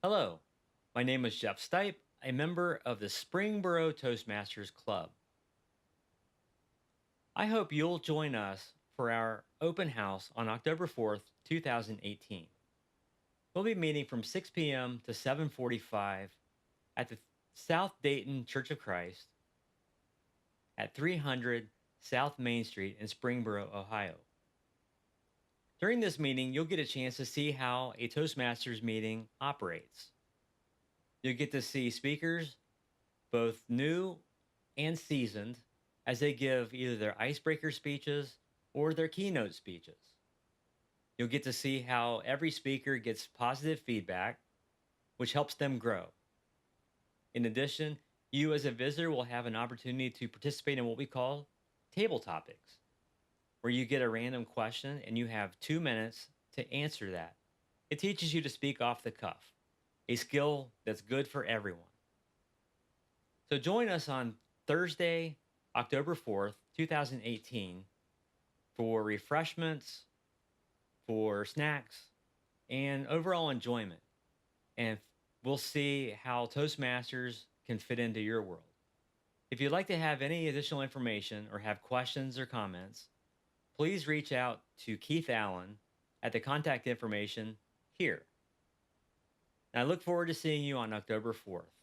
Hello, my name is Jeff Stipe, a member of the Springboro Toastmasters Club. I hope you'll join us for our open house on October 4th, 2018. We'll be meeting from 6 p.m. to 7:45 at the South Dayton Church of Christ at 300 South Main Street in Springboro, Ohio. During this meeting, you'll get a chance to see how a Toastmasters meeting operates. You'll get to see speakers both new and seasoned, as they give either their icebreaker speeches or their keynote speeches. You'll get to see how every speaker gets positive feedback, which helps them grow. In addition, you as a visitor will have an opportunity to participate in what we call table topics, where you get a random question and you have 2 minutes to answer that. It teaches you to speak off the cuff, a skill that's good for everyone. So join us on Thursday, October 4th, 2018, for refreshments, for snacks, and overall enjoyment. And we'll see how Toastmasters can fit into your world. If you'd like to have any additional information or have questions or comments, please reach out to Keith Allen at the contact information here. And I look forward to seeing you on October 4th.